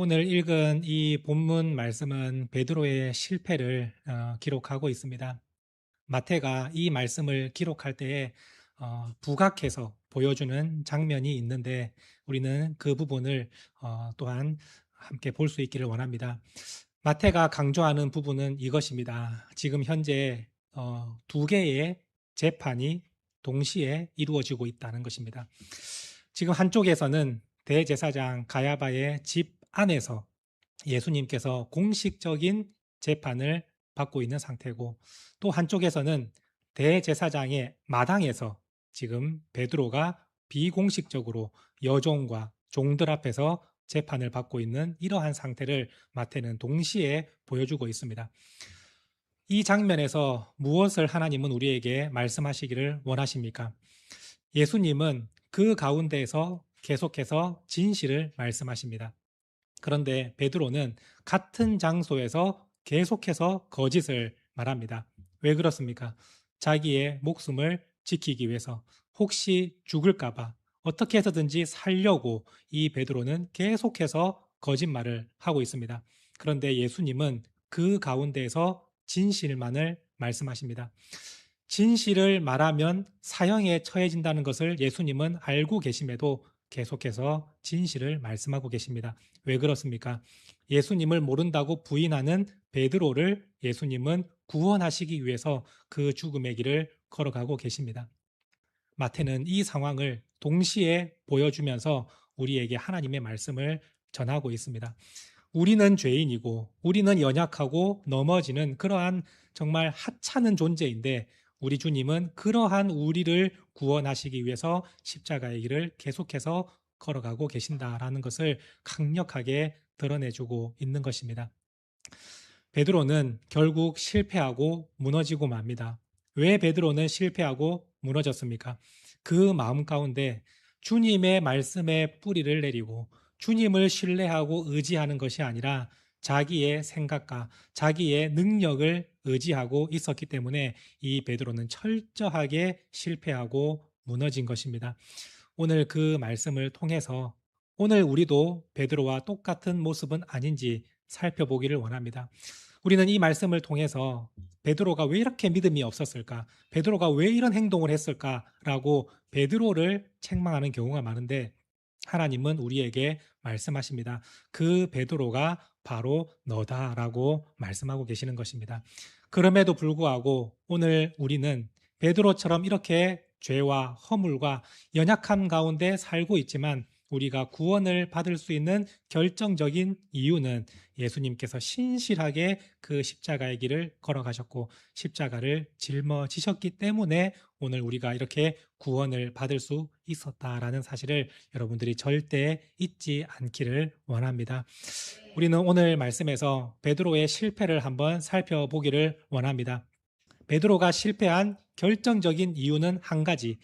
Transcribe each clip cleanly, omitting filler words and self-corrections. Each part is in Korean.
오늘 읽은 이 본문 말씀은 베드로의 실패를 기록하고 있습니다. 마태가 이 말씀을 기록할 때에 부각해서 보여주는 장면이 있는데 우리는 그 부분을 또한 함께 볼 수 있기를 원합니다. 마태가 강조하는 부분은 이것입니다. 지금 현재 두 개의 재판이 동시에 이루어지고 있다는 것입니다. 지금 한쪽에서는 대제사장 가야바의 집 안에서 예수님께서 공식적인 재판을 받고 있는 상태고, 또 한쪽에서는 대제사장의 마당에서 지금 베드로가 비공식적으로 여종과 종들 앞에서 재판을 받고 있는 이러한 상태를 마태는 동시에 보여주고 있습니다. 이 장면에서 무엇을 하나님은 우리에게 말씀하시기를 원하십니까? 예수님은 그 가운데에서 계속해서 진실을 말씀하십니다. 그런데 베드로는 같은 장소에서 계속해서 거짓을 말합니다. 왜 그렇습니까? 자기의 목숨을 지키기 위해서, 혹시 죽을까봐 어떻게 해서든지 살려고 이 베드로는 계속해서 거짓말을 하고 있습니다. 그런데 예수님은 그 가운데에서 진실만을 말씀하십니다. 진실을 말하면 사형에 처해진다는 것을 예수님은 알고 계심에도 계속해서 진실을 말씀하고 계십니다. 왜 그렇습니까? 예수님을 모른다고 부인하는 베드로를 예수님은 구원하시기 위해서 그 죽음의 길을 걸어가고 계십니다. 마태는 이 상황을 동시에 보여주면서 우리에게 하나님의 말씀을 전하고 있습니다. 우리는 죄인이고 우리는 연약하고 넘어지는 그러한 정말 하찮은 존재인데, 우리 주님은 그러한 우리를 구원하시기 위해서 십자가의 길을 계속해서 걸어가고 계신다라는 것을 강력하게 드러내주고 있는 것입니다. 베드로는 결국 실패하고 무너지고 맙니다. 왜 베드로는 실패하고 무너졌습니까? 그 마음 가운데 주님의 말씀에 뿌리를 내리고 주님을 신뢰하고 의지하는 것이 아니라 자기의 생각과 자기의 능력을 의지하고 있었기 때문에 이 베드로는 철저하게 실패하고 무너진 것입니다. 오늘 그 말씀을 통해서 오늘 우리도 베드로와 똑같은 모습은 아닌지 살펴보기를 원합니다. 우리는 이 말씀을 통해서 베드로가 왜 이렇게 믿음이 없었을까? 베드로가 왜 이런 행동을 했을까라고 베드로를 책망하는 경우가 많은데, 하나님은 우리에게 말씀하십니다. 그 베드로가 바로 너다라고 말씀하고 계시는 것입니다. 그럼에도 불구하고 오늘 우리는 베드로처럼 이렇게 죄와 허물과 연약함 가운데 살고 있지만, 우리가 구원을 받을 수 있는 결정적인 이유는 예수님께서 신실하게 그 십자가의 길을 걸어가셨고 십자가를 짊어지셨기 때문에 오늘 우리가 이렇게 구원을 받을 수 있었다라는 사실을 여러분들이 절대 잊지 않기를 원합니다. 우리는 오늘 말씀에서 베드로의 실패를 한번 살펴보기를 원합니다. 베드로가 실패한 결정적인 이유는 한 가지,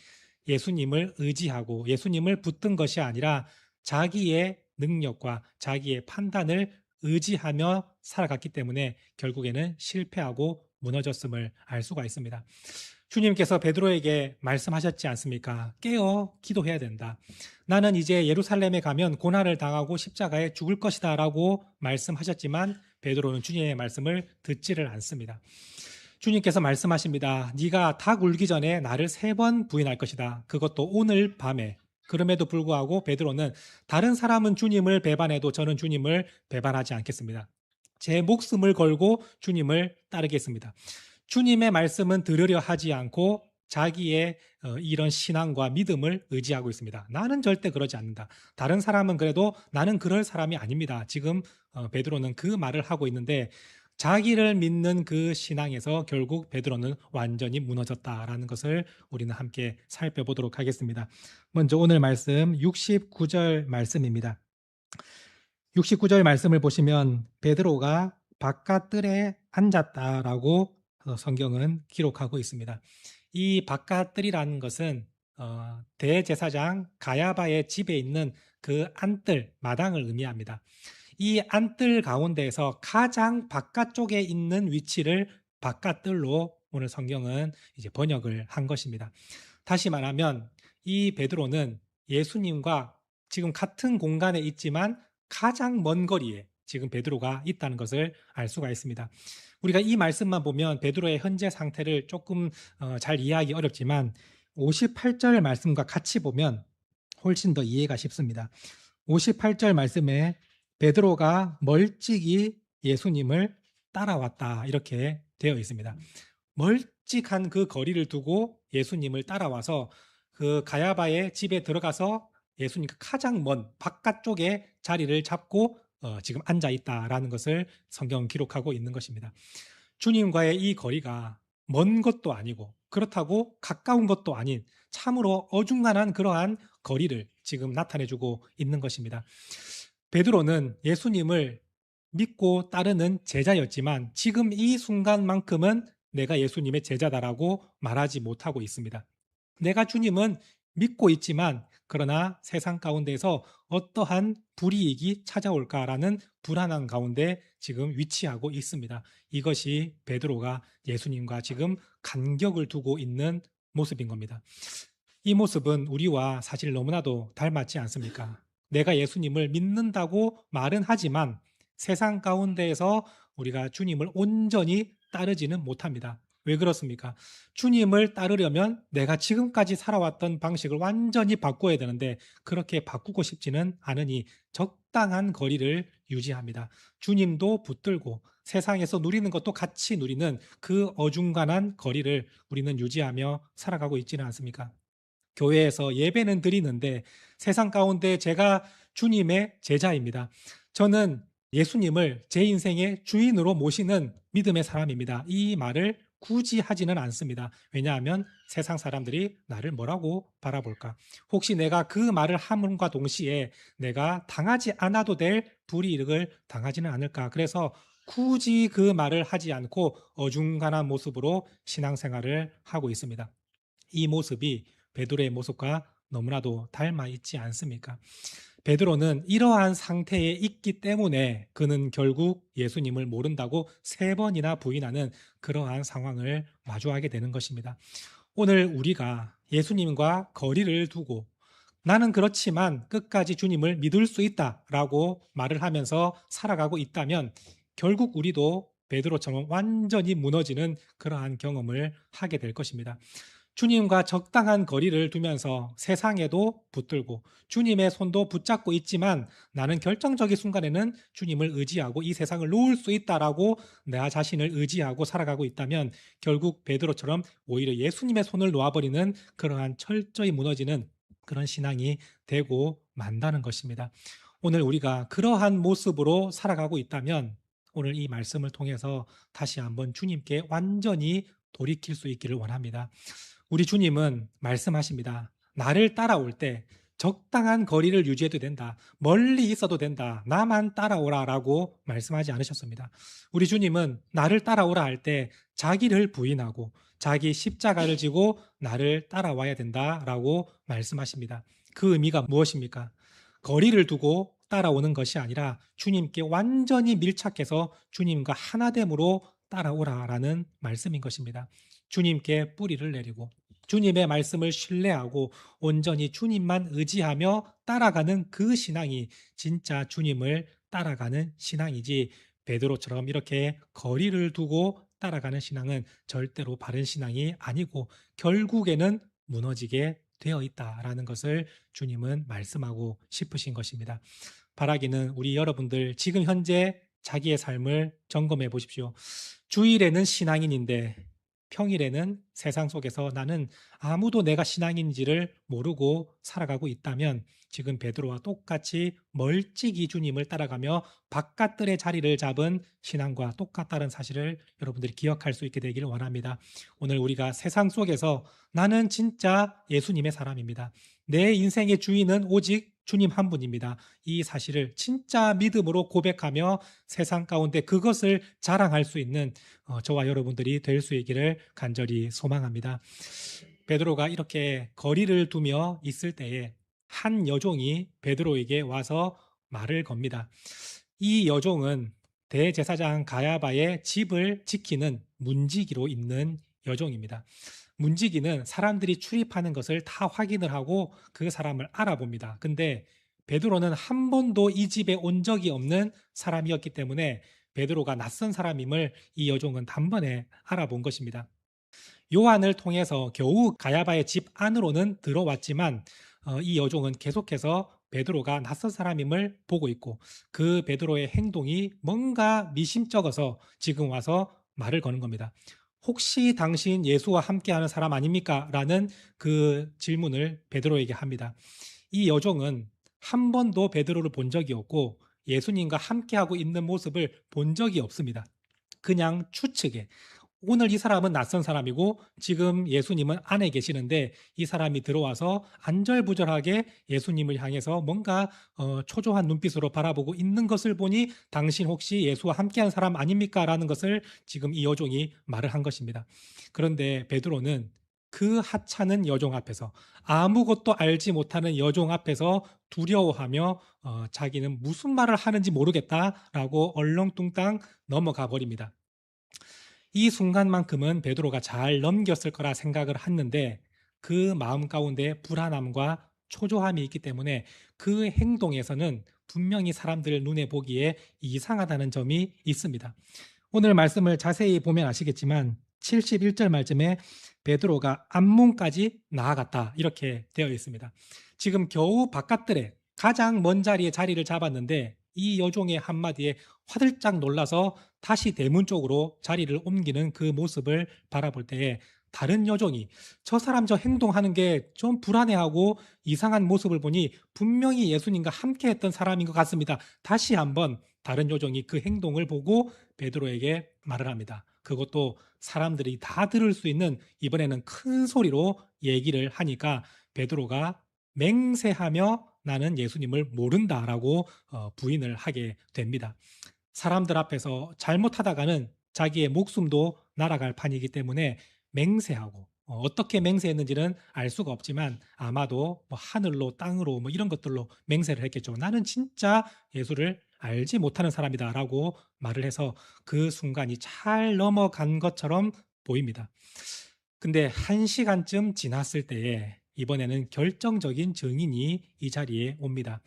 예수님을 의지하고 예수님을 붙든 것이 아니라 자기의 능력과 자기의 판단을 의지하며 살아갔기 때문에 결국에는 실패하고 무너졌음을 알 수가 있습니다. 주님께서 베드로에게 말씀하셨지 않습니까? 깨어 기도해야 된다. 나는 이제 예루살렘에 가면 고난을 당하고 십자가에 죽을 것이다 라고 말씀하셨지만 베드로는 주님의 말씀을 듣지를 않습니다. 주님께서 말씀하십니다. 네가 닭 울기 전에 나를 3번 부인할 것이다. 그것도 오늘 밤에. 그럼에도 불구하고 베드로는 다른 사람은 주님을 배반해도 저는 주님을 배반하지 않겠습니다. 제 목숨을 걸고 주님을 따르겠습니다. 주님의 말씀은 들으려 하지 않고 자기의 이런 신앙과 믿음을 의지하고 있습니다. 나는 절대 그러지 않는다. 다른 사람은 그래도 나는 그럴 사람이 아닙니다. 지금 베드로는 그 말을 하고 있는데, 자기를 믿는 그 신앙에서 결국 베드로는 완전히 무너졌다라는 것을 우리는 함께 살펴보도록 하겠습니다. 먼저 오늘 말씀 69절 말씀입니다. 69절 말씀을 보시면 베드로가 바깥뜰에 앉았다라고 성경은 기록하고 있습니다. 이 바깥뜰이라는 것은 대제사장 가야바의 집에 있는 그 안뜰, 마당을 의미합니다. 이 안뜰 가운데에서 가장 바깥쪽에 있는 위치를 바깥뜰로 오늘 성경은 이제 번역을 한 것입니다. 다시 말하면 이 베드로는 예수님과 지금 같은 공간에 있지만 가장 먼 거리에 지금 베드로가 있다는 것을 알 수가 있습니다. 우리가 이 말씀만 보면 베드로의 현재 상태를 조금 잘 이해하기 어렵지만 58절 말씀과 같이 보면 훨씬 더 이해가 쉽습니다. 58절 말씀에 베드로가 멀찍이 예수님을 따라왔다 이렇게 되어 있습니다. 멀찍한 그 거리를 두고 예수님을 따라와서 그 가야바의 집에 들어가서 예수님과 가장 먼 바깥쪽에 자리를 잡고 지금 앉아 있다라는 것을 성경 기록하고 있는 것입니다. 주님과의 이 거리가 먼 것도 아니고 그렇다고 가까운 것도 아닌 참으로 어중간한 그러한 거리를 지금 나타내주고 있는 것입니다. 베드로는 예수님을 믿고 따르는 제자였지만 지금 이 순간만큼은 내가 예수님의 제자다라고 말하지 못하고 있습니다. 내가 주님은 믿고 있지만 그러나 세상 가운데서 어떠한 불이익이 찾아올까라는 불안한 가운데 지금 위치하고 있습니다. 이것이 베드로가 예수님과 지금 간격을 두고 있는 모습인 겁니다. 이 모습은 우리와 사실 너무나도 닮았지 않습니까? 내가 예수님을 믿는다고 말은 하지만 세상 가운데에서 우리가 주님을 온전히 따르지는 못합니다. 왜 그렇습니까? 주님을 따르려면 내가 지금까지 살아왔던 방식을 완전히 바꿔야 되는데 그렇게 바꾸고 싶지는 않으니 적당한 거리를 유지합니다. 주님도 붙들고 세상에서 누리는 것도 같이 누리는 그 어중간한 거리를 우리는 유지하며 살아가고 있지는 않습니까? 교회에서 예배는 드리는데 세상 가운데 제가 주님의 제자입니다. 저는 예수님을 제 인생의 주인으로 모시는 믿음의 사람입니다. 이 말을 굳이 하지는 않습니다. 왜냐하면 세상 사람들이 나를 뭐라고 바라볼까? 혹시 내가 그 말을 함과 동시에 내가 당하지 않아도 될 불이익을 당하지는 않을까? 그래서 굳이 그 말을 하지 않고 어중간한 모습으로 신앙생활을 하고 있습니다. 이 모습이 베드로의 모습과 너무나도 닮아 있지 않습니까? 베드로는 이러한 상태에 있기 때문에 그는 결국 예수님을 모른다고 3번이나 부인하는 그러한 상황을 마주하게 되는 것입니다. 오늘 우리가 예수님과 거리를 두고 나는 그렇지만 끝까지 주님을 믿을 수 있다라고 말을 하면서 살아가고 있다면 결국 우리도 베드로처럼 완전히 무너지는 그러한 경험을 하게 될 것입니다. 주님과 적당한 거리를 두면서 세상에도 붙들고 주님의 손도 붙잡고 있지만 나는 결정적인 순간에는 주님을 의지하고 이 세상을 놓을 수 있다라고 나 자신을 의지하고 살아가고 있다면 결국 베드로처럼 오히려 예수님의 손을 놓아버리는 그러한 철저히 무너지는 그런 신앙이 되고 만다는 것입니다. 오늘 우리가 그러한 모습으로 살아가고 있다면 오늘 이 말씀을 통해서 다시 한번 주님께 완전히 돌이킬 수 있기를 원합니다. 우리 주님은 말씀하십니다. 나를 따라올 때 적당한 거리를 유지해도 된다. 멀리 있어도 된다. 나만 따라오라 라고 말씀하지 않으셨습니다. 우리 주님은 나를 따라오라 할 때 자기를 부인하고 자기 십자가를 지고 나를 따라와야 된다라고 말씀하십니다. 그 의미가 무엇입니까? 거리를 두고 따라오는 것이 아니라 주님께 완전히 밀착해서 주님과 하나됨으로 따라오라라는 말씀인 것입니다. 주님께 뿌리를 내리고 주님의 말씀을 신뢰하고 온전히 주님만 의지하며 따라가는 그 신앙이 진짜 주님을 따라가는 신앙이지 베드로처럼 이렇게 거리를 두고 따라가는 신앙은 절대로 바른 신앙이 아니고 결국에는 무너지게 되어 있다라는 것을 주님은 말씀하고 싶으신 것입니다. 바라기는 우리 여러분들 지금 현재 자기의 삶을 점검해 보십시오. 주일에는 신앙인인데 평일에는 세상 속에서 나는 아무도 내가 신앙인지를 모르고 살아가고 있다면 지금 베드로와 똑같이 멀찍이 주님을 따라가며 바깥들의 자리를 잡은 신앙과 똑같다는 사실을 여러분들이 기억할 수 있게 되기를 원합니다. 오늘 우리가 세상 속에서 나는 진짜 예수님의 사람입니다. 내 인생의 주인은 오직 주님 한 분입니다. 이 사실을 진짜 믿음으로 고백하며 세상 가운데 그것을 자랑할 수 있는 저와 여러분들이 될 수 있기를 간절히 소망합니다. 베드로가 이렇게 거리를 두며 있을 때에 한 여종이 베드로에게 와서 말을 겁니다. 이 여종은 대제사장 가야바의 집을 지키는 문지기로 있는 여종입니다. 문지기는 사람들이 출입하는 것을 다 확인을 하고 그 사람을 알아봅니다. 근데 베드로는 한 번도 이 집에 온 적이 없는 사람이었기 때문에 베드로가 낯선 사람임을 이 여종은 단번에 알아본 것입니다. 요한을 통해서 겨우 가야바의 집 안으로는 들어왔지만 이 여종은 계속해서 베드로가 낯선 사람임을 보고 있고 그 베드로의 행동이 뭔가 미심쩍어서 지금 와서 말을 거는 겁니다. 혹시 당신 예수와 함께하는 사람 아닙니까? 라는 그 질문을 베드로에게 합니다. 이 여종은 한 번도 베드로를 본 적이 없고 예수님과 함께하고 있는 모습을 본 적이 없습니다. 그냥 추측에 오늘 이 사람은 낯선 사람이고 지금 예수님은 안에 계시는데 이 사람이 들어와서 안절부절하게 예수님을 향해서 뭔가 초조한 눈빛으로 바라보고 있는 것을 보니 당신 혹시 예수와 함께한 사람 아닙니까? 라는 것을 지금 이 여종이 말을 한 것입니다. 그런데 베드로는 그 하찮은 여종 앞에서 아무것도 알지 못하는 여종 앞에서 두려워하며 자기는 무슨 말을 하는지 모르겠다라고 얼렁뚱땅 넘어가 버립니다. 이 순간만큼은 베드로가 잘 넘겼을 거라 생각을 했는데 그 마음 가운데 불안함과 초조함이 있기 때문에 그 행동에서는 분명히 사람들 눈에 보기에 이상하다는 점이 있습니다. 오늘 말씀을 자세히 보면 아시겠지만 71절 말씀에 베드로가 앞문까지 나아갔다 이렇게 되어 있습니다. 지금 겨우 바깥들에 가장 먼 자리에 자리를 잡았는데 이 여종의 한마디에 화들짝 놀라서 다시 대문 쪽으로 자리를 옮기는 그 모습을 바라볼 때에 다른 여종이 저 사람 저 행동하는 게 좀 불안해하고 이상한 모습을 보니 분명히 예수님과 함께 했던 사람인 것 같습니다. 다시 한번 다른 여종이 그 행동을 보고 베드로에게 말을 합니다. 그것도 사람들이 다 들을 수 있는 이번에는 큰 소리로 얘기를 하니까 베드로가 맹세하며 나는 예수님을 모른다라고 부인을 하게 됩니다. 사람들 앞에서 잘못하다가는 자기의 목숨도 날아갈 판이기 때문에 맹세하고 어떻게 맹세했는지는 알 수가 없지만 아마도 뭐 하늘로 땅으로 뭐 이런 것들로 맹세를 했겠죠. 나는 진짜 예수를 알지 못하는 사람이다라고 말을 해서 그 순간이 잘 넘어간 것처럼 보입니다. 근데 1시간쯤 지났을 때에 이번에는 결정적인 증인이 이 자리에 옵니다.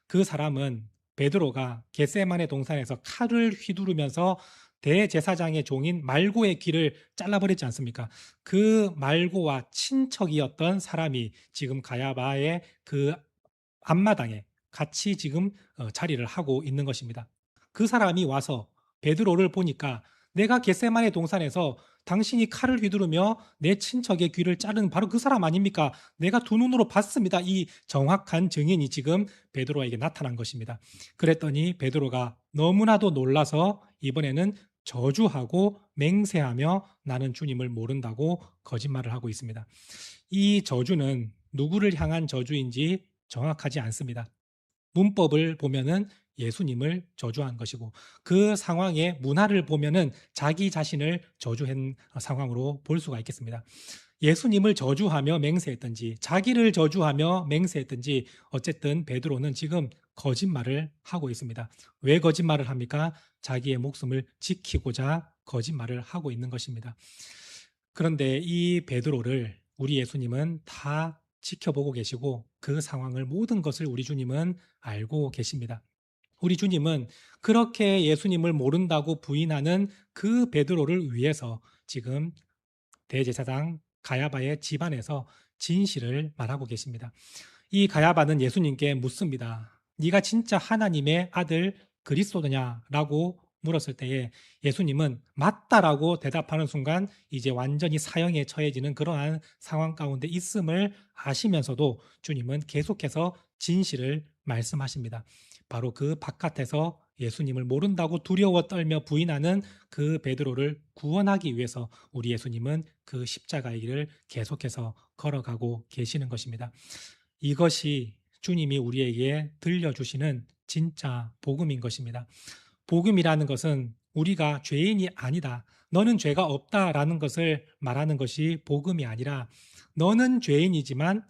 그 사람은 베드로가 겟세마네 동산에서 칼을 휘두르면서 대제사장의 종인 말고의 귀를 잘라버렸지 않습니까? 그 말고와 친척이었던 사람이 지금 가야바의 그 앞마당에 같이 지금 자리를 하고 있는 것입니다. 그 사람이 와서 베드로를 보니까 내가 겟세마네 동산에서 당신이 칼을 휘두르며 내 친척의 귀를 자른 바로 그 사람 아닙니까? 내가 두 눈으로 봤습니다. 이 정확한 증인이 지금 베드로에게 나타난 것입니다. 그랬더니 베드로가 너무나도 놀라서 이번에는 저주하고 맹세하며 나는 주님을 모른다고 거짓말을 하고 있습니다. 이 저주는 누구를 향한 저주인지 정확하지 않습니다. 문법을 보면은 예수님을 저주한 것이고 그 상황의 문화를 보면은 자기 자신을 저주한 상황으로 볼 수가 있겠습니다. 예수님을 저주하며 맹세했든지 자기를 저주하며 맹세했든지 어쨌든 베드로는 지금 거짓말을 하고 있습니다. 왜 거짓말을 합니까? 자기의 목숨을 지키고자 거짓말을 하고 있는 것입니다. 그런데 이 베드로를 우리 예수님은 다 지켜보고 계시고 그 상황을 모든 것을 우리 주님은 알고 계십니다. 우리 주님은 그렇게 예수님을 모른다고 부인하는 그 베드로를 위해서 지금 대제사장 가야바의 집안에서 진실을 말하고 계십니다. 이 가야바는 예수님께 묻습니다. 네가 진짜 하나님의 아들 그리스도냐라고 물었을 때에 예수님은 맞다라고 대답하는 순간 이제 완전히 사형에 처해지는 그러한 상황 가운데 있음을 아시면서도 주님은 계속해서 진실을 말씀하십니다. 바로 그 바깥에서 예수님을 모른다고 두려워 떨며 부인하는 그 베드로를 구원하기 위해서 우리 예수님은 그 십자가의 길을 계속해서 걸어가고 계시는 것입니다. 이것이 주님이 우리에게 들려주시는 진짜 복음인 것입니다. 복음이라는 것은 우리가 죄인이 아니다. 너는 죄가 없다라는 것을 말하는 것이 복음이 아니라 너는 죄인이지만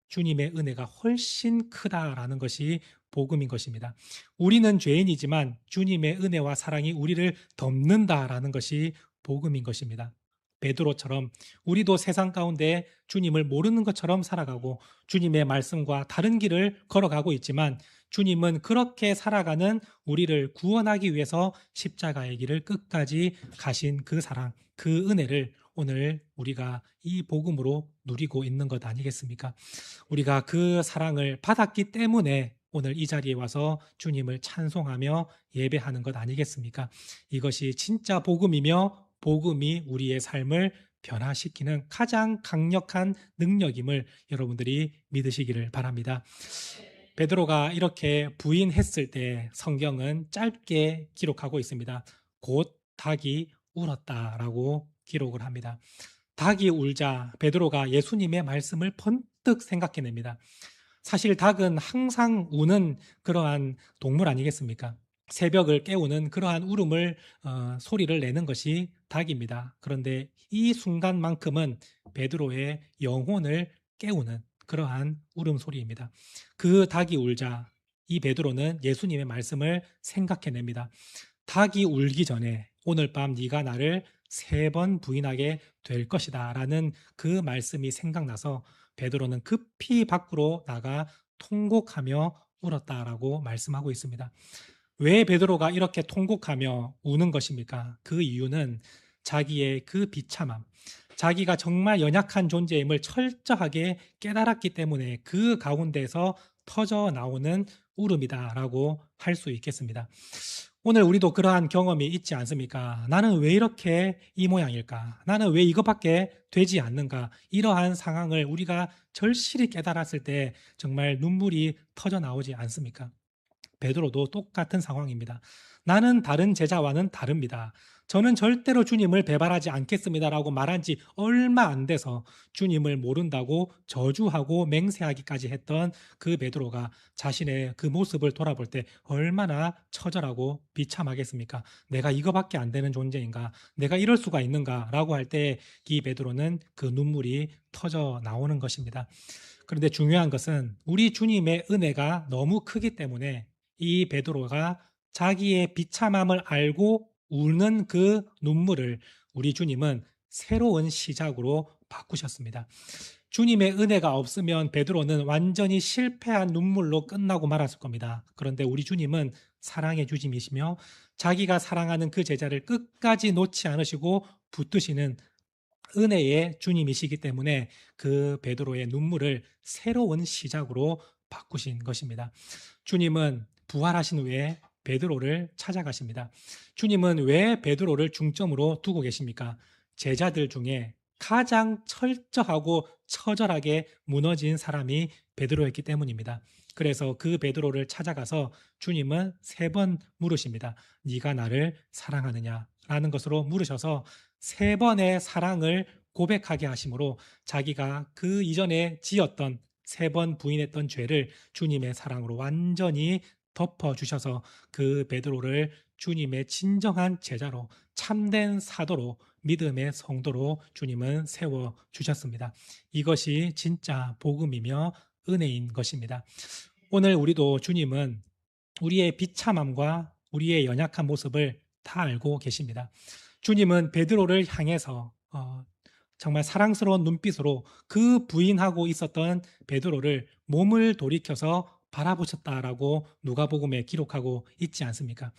주님의 은혜가 훨씬 크다라는 것이 복음인 것입니다. 우리는 죄인이지만 주님의 은혜와 사랑이 우리를 덮는다라는 것이 복음인 것입니다. 베드로처럼 우리도 세상 가운데 주님을 모르는 것처럼 살아가고 주님의 말씀과 다른 길을 걸어가고 있지만 주님은 그렇게 살아가는 우리를 구원하기 위해서 십자가의 길을 끝까지 가신 그 사랑, 그 은혜를 오늘 우리가 이 복음으로 누리고 있는 것 아니겠습니까? 우리가 그 사랑을 받았기 때문에 오늘 이 자리에 와서 주님을 찬송하며 예배하는 것 아니겠습니까? 이것이 진짜 복음이며 복음이 우리의 삶을 변화시키는 가장 강력한 능력임을 여러분들이 믿으시기를 바랍니다. 베드로가 이렇게 부인했을 때 성경은 짧게 기록하고 있습니다. 곧 닭이 울었다라고 기록을 합니다. 닭이 울자 베드로가 예수님의 말씀을 번뜩 생각해냅니다. 사실 닭은 항상 우는 그러한 동물 아니겠습니까? 새벽을 깨우는 그러한 울음을 소리를 내는 것이 닭입니다. 그런데 이 순간만큼은 베드로의 영혼을 깨우는 그러한 울음소리입니다. 그 닭이 울자 이 베드로는 예수님의 말씀을 생각해냅니다. 닭이 울기 전에 오늘 밤 네가 나를 3번 부인하게 될 것이다 라는 그 말씀이 생각나서 베드로는 급히 밖으로 나가 통곡하며 울었다라고 말씀하고 있습니다. 왜 베드로가 이렇게 통곡하며 우는 것입니까? 그 이유는 자기의 그 비참함, 자기가 정말 연약한 존재임을 철저하게 깨달았기 때문에 그 가운데서 터져 나오는 울음이다라고 할 수 있겠습니다. 오늘 우리도 그러한 경험이 있지 않습니까? 나는 왜 이렇게 이 모양일까? 나는 왜 이것밖에 되지 않는가? 이러한 상황을 우리가 절실히 깨달았을 때 정말 눈물이 터져 나오지 않습니까? 베드로도 똑같은 상황입니다. 나는 다른 제자와는 다릅니다. 저는 절대로 주님을 배반하지 않겠습니다라고 말한 지 얼마 안 돼서 주님을 모른다고 저주하고 맹세하기까지 했던 그 베드로가 자신의 그 모습을 돌아볼 때 얼마나 처절하고 비참하겠습니까? 내가 이거밖에 안 되는 존재인가? 내가 이럴 수가 있는가라고 할 때 이 베드로는 그 눈물이 터져 나오는 것입니다. 그런데 중요한 것은 우리 주님의 은혜가 너무 크기 때문에 이 베드로가 자기의 비참함을 알고 우는 그 눈물을 우리 주님은 새로운 시작으로 바꾸셨습니다. 주님의 은혜가 없으면 베드로는 완전히 실패한 눈물로 끝나고 말았을 겁니다. 그런데 우리 주님은 사랑의 주님이시며 자기가 사랑하는 그 제자를 끝까지 놓지 않으시고 붙드시는 은혜의 주님이시기 때문에 그 베드로의 눈물을 새로운 시작으로 바꾸신 것입니다. 주님은 부활하신 후에 베드로를 찾아가십니다. 주님은 왜 베드로를 중점으로 두고 계십니까? 제자들 중에 가장 철저하고 처절하게 무너진 사람이 베드로였기 때문입니다. 그래서 그 베드로를 찾아가서 주님은 3번 물으십니다. 네가 나를 사랑하느냐? 라는 것으로 물으셔서 3번의 사랑을 고백하게 하심으로 자기가 그 이전에 지었던 3번 부인했던 죄를 주님의 사랑으로 완전히 덮어주셔서 그 베드로를 주님의 진정한 제자로 참된 사도로 믿음의 성도로 주님은 세워주셨습니다. 이것이 진짜 복음이며 은혜인 것입니다. 오늘 우리도 주님은 우리의 비참함과 우리의 연약한 모습을 다 알고 계십니다. 주님은 베드로를 향해서 정말 사랑스러운 눈빛으로 그 부인하고 있었던 베드로를 몸을 돌이켜서 바라보셨다라고 누가복음에 기록하고 있지 않습니까?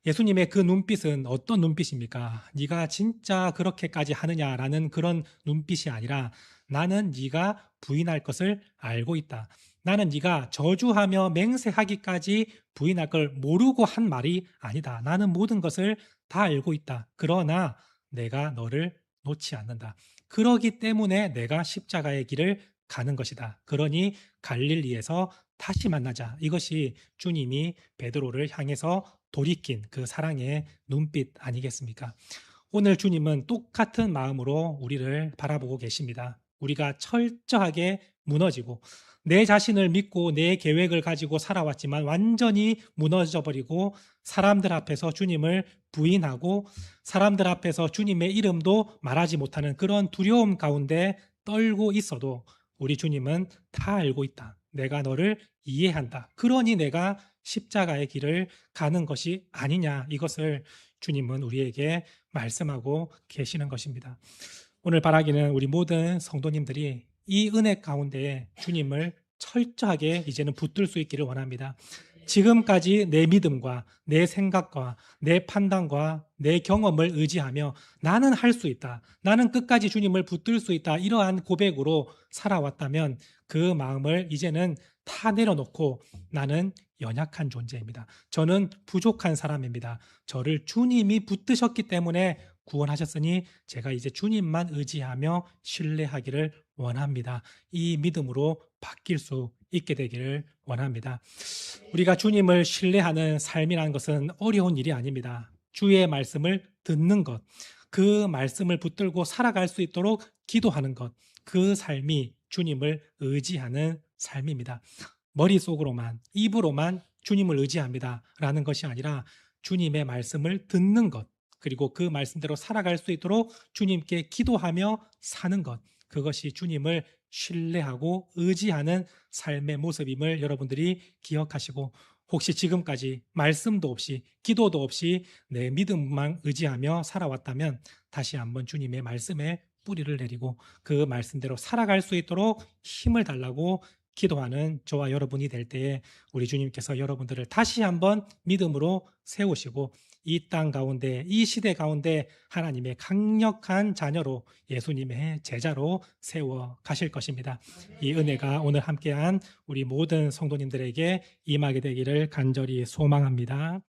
예수님의 그 눈빛은 어떤 눈빛입니까? 네가 진짜 그렇게까지 하느냐라는 그런 눈빛이 아니라 나는 네가 부인할 것을 알고 있다. 나는 네가 저주하며 맹세하기까지 부인할 걸 모르고 한 말이 아니다. 나는 모든 것을 다 알고 있다. 그러나 내가 너를 놓지 않는다. 그러기 때문에 내가 십자가의 길을 가는 것이다. 그러니 갈릴리에서 다시 만나자. 이것이 주님이 베드로를 향해서 돌이킨 그 사랑의 눈빛 아니겠습니까? 오늘 주님은 똑같은 마음으로 우리를 바라보고 계십니다. 우리가 철저하게 무너지고 내 자신을 믿고 내 계획을 가지고 살아왔지만 완전히 무너져버리고 사람들 앞에서 주님을 부인하고 사람들 앞에서 주님의 이름도 말하지 못하는 그런 두려움 가운데 떨고 있어도 우리 주님은 다 알고 있다. 내가 너를 이해한다. 그러니 내가 십자가의 길을 가는 것이 아니냐. 이것을 주님은 우리에게 말씀하고 계시는 것입니다. 오늘 바라기는 우리 모든 성도님들이 이 은혜 가운데 주님을 철저하게 이제는 붙들 수 있기를 원합니다. 지금까지 내 믿음과 내 생각과 내 판단과 내 경험을 의지하며 나는 할 수 있다. 나는 끝까지 주님을 붙들 수 있다. 이러한 고백으로 살아왔다면 그 마음을 이제는 다 내려놓고 나는 연약한 존재입니다. 저는 부족한 사람입니다. 저를 주님이 붙드셨기 때문에 구원하셨으니 제가 이제 주님만 의지하며 신뢰하기를 원합니다. 이 믿음으로 바뀔 수 있게 되기를 원합니다. 우리가 주님을 신뢰하는 삶이라는 것은 어려운 일이 아닙니다. 주의 말씀을 듣는 것, 그 말씀을 붙들고 살아갈 수 있도록 기도하는 것, 그 삶이 주님을 의지하는 삶입니다. 머릿속으로만, 입으로만 주님을 의지합니다. 라는 것이 아니라 주님의 말씀을 듣는 것, 그리고 그 말씀대로 살아갈 수 있도록 주님께 기도하며 사는 것, 그것이 주님을 신뢰하고 의지하는 삶의 모습임을 여러분들이 기억하시고, 혹시 지금까지 말씀도 없이 기도도 없이 내 믿음만 의지하며 살아왔다면 다시 한번 주님의 말씀에 뿌리를 내리고 그 말씀대로 살아갈 수 있도록 힘을 달라고 기도하는 저와 여러분이 될 때에 우리 주님께서 여러분들을 다시 한번 믿음으로 세우시고 이 땅 가운데, 이 시대 가운데 하나님의 강력한 자녀로, 예수님의 제자로 세워 가실 것입니다. 이 은혜가 오늘 함께한 우리 모든 성도님들에게 임하게 되기를 간절히 소망합니다.